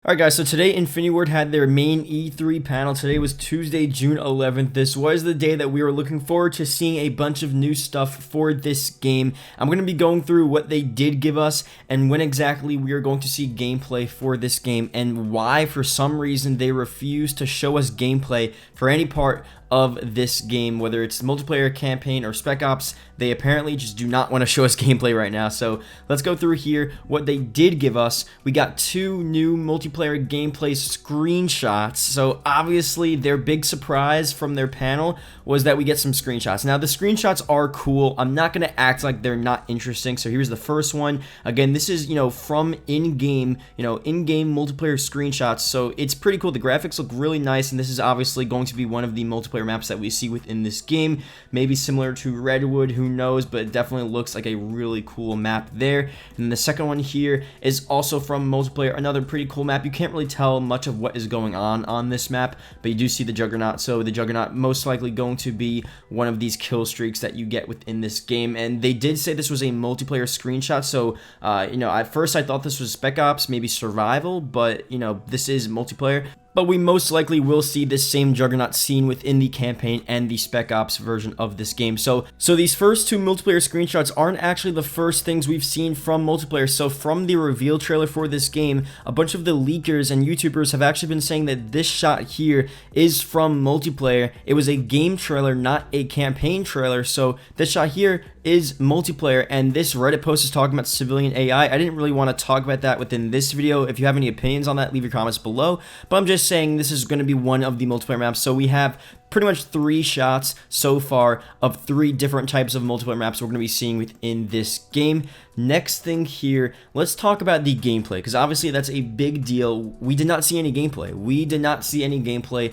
Alright guys, so today Infinity Ward had their main E3 panel. Today was Tuesday, June 11th. This was the day that we were looking forward to seeing a bunch of new stuff for this game. I'm going to be going through what they did give us and when exactly we are going to see gameplay for this game and why for some reason they refuse to show us gameplay for any part of this game, whether it's multiplayer, campaign, or Spec Ops. They apparently just do not want to show us gameplay right now. So let's go through here what they did give us. We got two new multiplayer gameplay screenshots. So obviously their big surprise from their panel was that we get some screenshots. Now the screenshots are cool. I'm not going to act like they're not interesting. So here's the first one. Again, this is, from in-game, in-game multiplayer screenshots. So it's pretty cool. The graphics look really nice, and this is obviously going to be one of the multiplayer maps that we see within this game. Maybe similar to Redwood, who knows, but it definitely looks like a really cool map there. And the second one here is also from multiplayer, another pretty cool map. You can't really tell much of what is going on this map, but you do see the Juggernaut. So the Juggernaut most likely going to be one of these kill streaks that you get within this game. And they did say this was a multiplayer screenshot, so at first I thought this was Spec Ops, maybe survival, but this is multiplayer. But we most likely will see this same Juggernaut scene within the campaign and the Spec Ops version of this game. So these first two multiplayer screenshots aren't actually the first things we've seen from multiplayer. So from the reveal trailer for this game, a bunch of the leakers and YouTubers have actually been saying that this shot here is from multiplayer. It was a game trailer, not a campaign trailer. So this shot here is multiplayer, and this Reddit post is talking about civilian AI. I didn't really want to talk about that within this video. If you have any opinions on that, leave your comments below. But I'm just saying this is going to be one of the multiplayer maps. So we have pretty much 3 shots so far of 3 different types of multiplayer maps we're going to be seeing within this game. Next thing here, let's talk about the gameplay, because obviously that's a big deal. We did not see any gameplay.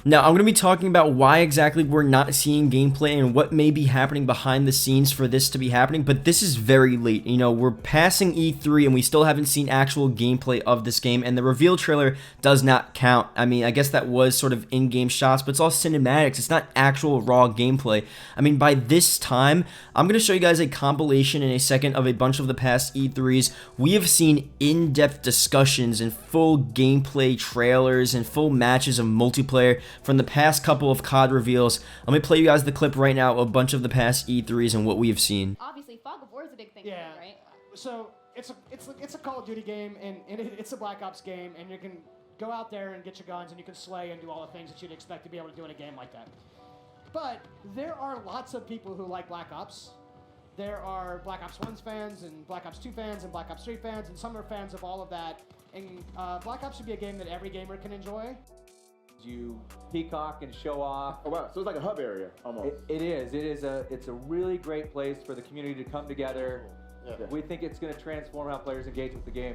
Now, I'm going to be talking about why exactly we're not seeing gameplay and what may be happening behind the scenes for this to be happening, but this is very late. We're passing E3 and we still haven't seen actual gameplay of this game, and the reveal trailer does not count. I mean, I guess that was sort of in-game shots, but it's all cinematics. It's not actual raw gameplay. I mean, by this time, I'm going to show you guys a compilation in a second of a bunch of the past E3s. We have seen in-depth discussions and full gameplay trailers and full matches of multiplayer from the past couple of COD reveals. Let me play you guys the clip right now of a bunch of the past E3s and what we have seen. Obviously, Fog of War is a big thing, yeah. for you, right? So it's a Call of Duty game, and it's a Black Ops game, and you can go out there and get your guns, and you can slay and do all the things that you'd expect to be able to do in a game like that. But there are lots of people who like Black Ops. There are Black Ops 1 fans, and Black Ops 2 fans, and Black Ops 3 fans, and some are fans of all of that. And Black Ops should be a game that every gamer can enjoy. You peacock and show off. Oh wow, so it's like a hub area almost. It is. It's a really great place for the community to come together. Yeah. We think it's going to transform how players engage with the game.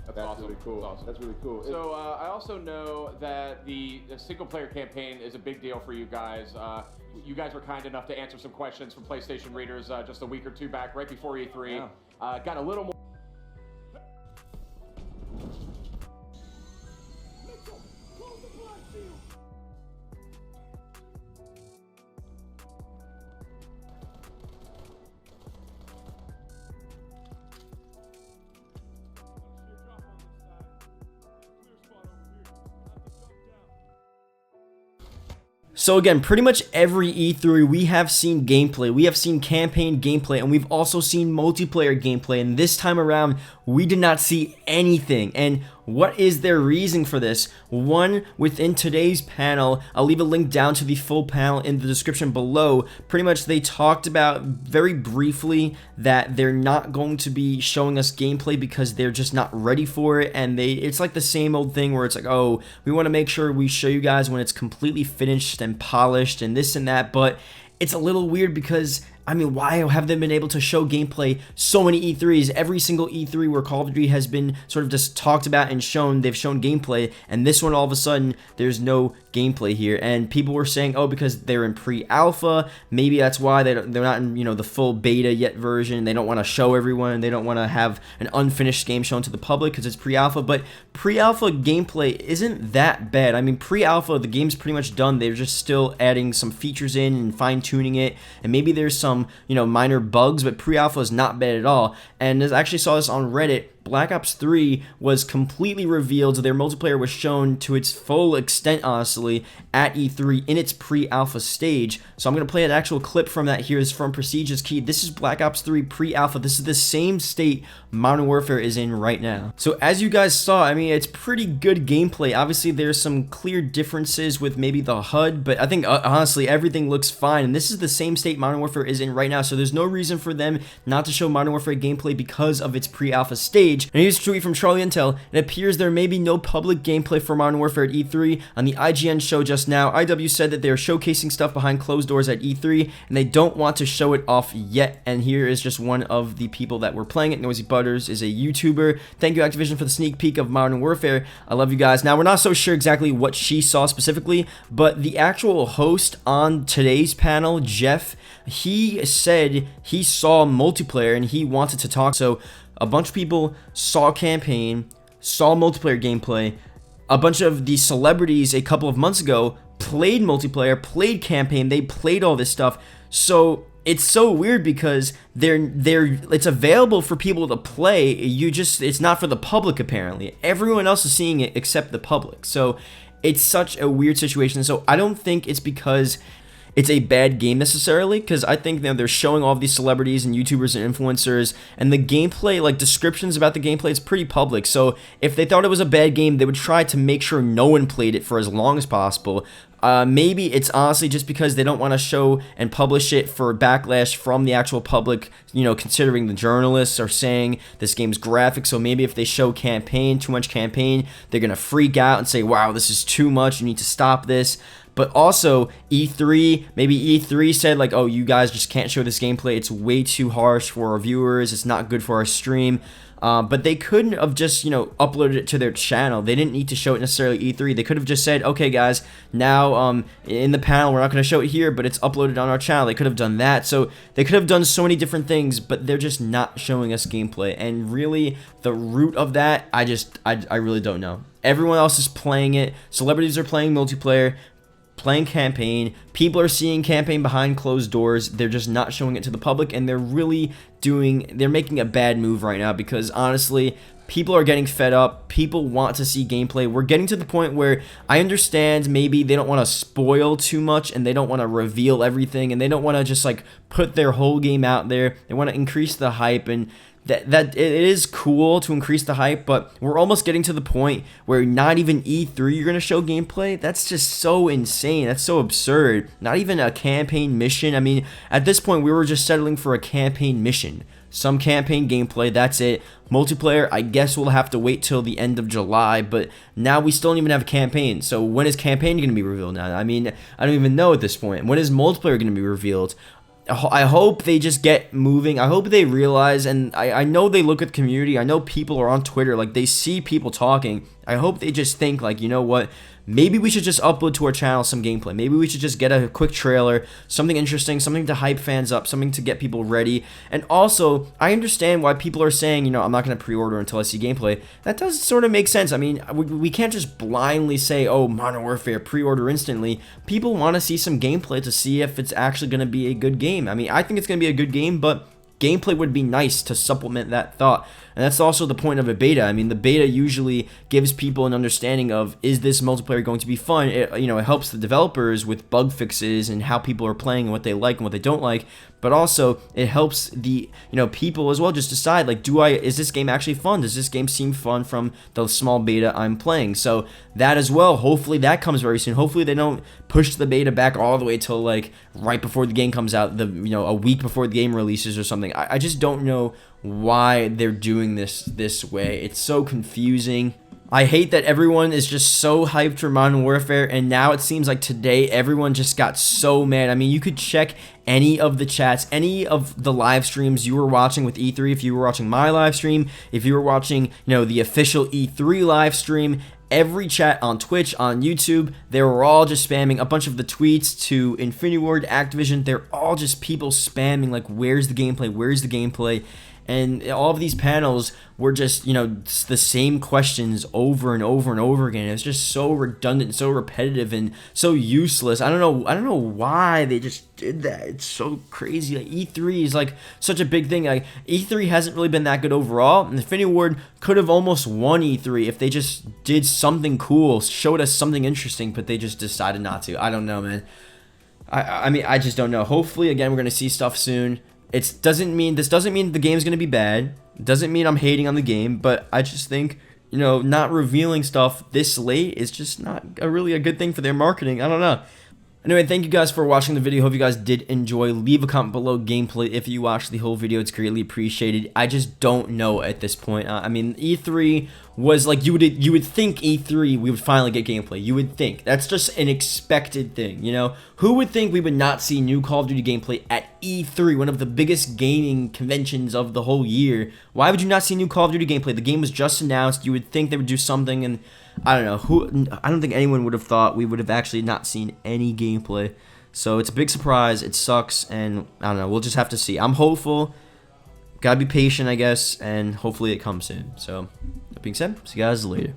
That's awesome. Really cool. That's awesome. That's really cool. So I also know that the single-player campaign is a big deal for you guys. You guys were kind enough to answer some questions from PlayStation readers just a week or two back, right before E3. Yeah. Got a little more. So again, pretty much every E3 we have seen gameplay, we have seen campaign gameplay, and we've also seen multiplayer gameplay, and this time around we did not see anything. And what is their reason for this? One, within today's panel, I'll leave a link down to the full panel in the description below. Pretty much they talked about very briefly that they're not going to be showing us gameplay because they're just not ready for it, and it's like the same old thing where it's like, oh, we want to make sure we show you guys when it's completely finished and polished and this and that. But it's a little weird because, I mean, why have they been able to show gameplay so many E3s? Every single E3 where Call of Duty has been sort of just talked about and shown, they've shown gameplay, and this one all of a sudden there's no gameplay here. And people were saying, oh, because they're in pre-alpha, maybe that's why they're not in the full beta yet version. They don't want to show everyone, they don't want to have an unfinished game shown to the public because it's pre-alpha. But pre-alpha gameplay isn't that bad. I mean, pre-alpha, the game's pretty much done. They're just still adding some features in and fine-tuning it, and maybe there's some minor bugs, but pre-alpha is not bad at all. And I actually saw this on Reddit. Black Ops 3 was completely revealed. Their multiplayer was shown to its full extent, honestly, at E3 in its pre-alpha stage. So I'm going to play an actual clip from that here. It's from Prestige is Key. This is Black Ops 3 pre-alpha. This is the same state Modern Warfare is in right now. So as you guys saw, I mean, it's pretty good gameplay. Obviously, there's some clear differences with maybe the HUD, but I think honestly, everything looks fine. And this is the same state Modern Warfare is in right now. So there's no reason for them not to show Modern Warfare gameplay because of its pre-alpha stage. And here's a tweet from Charlie Intel. It appears there may be no public gameplay for Modern Warfare at E3. On the IGN show just now, IW said that they're showcasing stuff behind closed doors at E3, and they don't want to show it off yet. And here is just one of the people that were playing it. Noisy Butters is a YouTuber. Thank you, Activision, for the sneak peek of Modern Warfare. I love you guys. Now, we're not so sure exactly what she saw specifically, but the actual host on today's panel, Jeff, he said he saw multiplayer and he wanted to talk. So a bunch of people saw campaign, saw multiplayer gameplay. A bunch of the celebrities a couple of months ago played multiplayer, played campaign, they played all this stuff. So it's so weird because it's available for people to play. It's not for the public apparently. Everyone else is seeing it except the public. So it's such a weird situation. So I don't think it's because it's a bad game necessarily, because I think they're showing all of these celebrities and YouTubers and influencers, and the gameplay, like descriptions about the gameplay, is pretty public. So if they thought it was a bad game, they would try to make sure no one played it for as long as possible. Maybe it's honestly just because they don't want to show and publish it for backlash from the actual public, considering the journalists are saying this game's graphic. So maybe if they show campaign, too much campaign, they're going to freak out and say, wow, this is too much, you need to stop this. But also maybe E3 said like, oh, you guys just can't show this gameplay. It's way too harsh for our viewers. It's not good for our stream. But they couldn't have just, uploaded it to their channel. They didn't need to show it necessarily E3. They could have just said, okay, guys, now in the panel, we're not going to show it here, but it's uploaded on our channel. They could have done that. So they could have done so many different things, but they're just not showing us gameplay. And really, the root of that, I really don't know. Everyone else is playing it. Celebrities are playing multiplayer, playing campaign. People are seeing campaign behind closed doors. They're just not showing it to the public, and they're making a bad move right now because honestly, people are getting fed up. People want to see gameplay. We're getting to the point where I understand maybe they don't want to spoil too much and they don't want to reveal everything and they don't want to just like put their whole game out there. They want to increase the hype, and that it is cool to increase the hype, but we're almost getting to the point where not even E3 you're going to show gameplay. That's just so insane. That's so absurd. Not even a campaign mission. I mean, at this point, we were just settling for a campaign mission. Some campaign gameplay, that's it. Multiplayer, I guess we'll have to wait till the end of July, but now we still don't even have a campaign. So when is campaign going to be revealed now? I mean, I don't even know at this point. When is multiplayer going to be revealed? I hope they just get moving. I hope they realize, and I know they look at the community. I know people are on Twitter. Like, they see people talking. I hope they just think, like, you know what? Maybe we should just upload to our channel some gameplay. Maybe we should just get a quick trailer, something interesting, something to hype fans up, something to get people ready. And also, I understand why people are saying, I'm not going to pre-order until I see gameplay. That does sort of make sense. I mean, we can't just blindly say, oh, Modern Warfare, pre-order instantly. People want to see some gameplay to see if it's actually going to be a good game. I mean, I think it's going to be a good game, but gameplay would be nice to supplement that thought. And that's also the point of a beta. I mean, the beta usually gives people an understanding of, is this multiplayer going to be fun? It helps the developers with bug fixes and how people are playing and what they like and what they don't like. But also, it helps the people as well just decide, like, is this game actually fun? Does this game seem fun from the small beta I'm playing? So that as well, hopefully that comes very soon. Hopefully they don't push the beta back all the way till like right before the game comes out, a week before the game releases or something. I just don't know why they're doing this way. It's so confusing. I hate that everyone is just so hyped for Modern Warfare, and now it seems like today everyone just got so mad. I mean, you could check any of the chats, any of the live streams you were watching with E3, if you were watching my live stream, if you were watching, the official E3 live stream, every chat on Twitch, on YouTube, they were all just spamming a bunch of the tweets to Infinity Ward, Activision. They're all just people spamming, like, where's the gameplay? Where's the gameplay? And all of these panels were just, the same questions over and over and over again. It was just so redundant, so repetitive, and so useless. I don't know why they just did that. It's so crazy. Like, E3 is like such a big thing. Like, E3 hasn't really been that good overall, and Infinity Ward could have almost won E3 if they just did something cool, showed us something interesting, but they just decided not to. I don't know, man. I mean, I just don't know. Hopefully, again, we're gonna see stuff soon. This doesn't mean the game's gonna be bad. It doesn't mean I'm hating on the game, but I just think, not revealing stuff this late is just not really a good thing for their marketing. I don't know. Anyway, thank you guys for watching the video. Hope you guys did enjoy. Leave a comment below gameplay if you watched the whole video. It's greatly appreciated. I just don't know at this point. I mean, E3 was like, you would think E3 we would finally get gameplay. You would think. That's just an expected thing, Who would think we would not see new Call of Duty gameplay at E3, one of the biggest gaming conventions of the whole year? Why would you not see new Call of Duty gameplay? The game was just announced. You would think they would do something, and I don't know. I don't think anyone would have thought we would have actually not seen any gameplay. So it's a big surprise. It sucks, and I don't know. We'll just have to see. I'm hopeful. Gotta be patient, I guess, and hopefully it comes soon. So, that being said, see you guys later.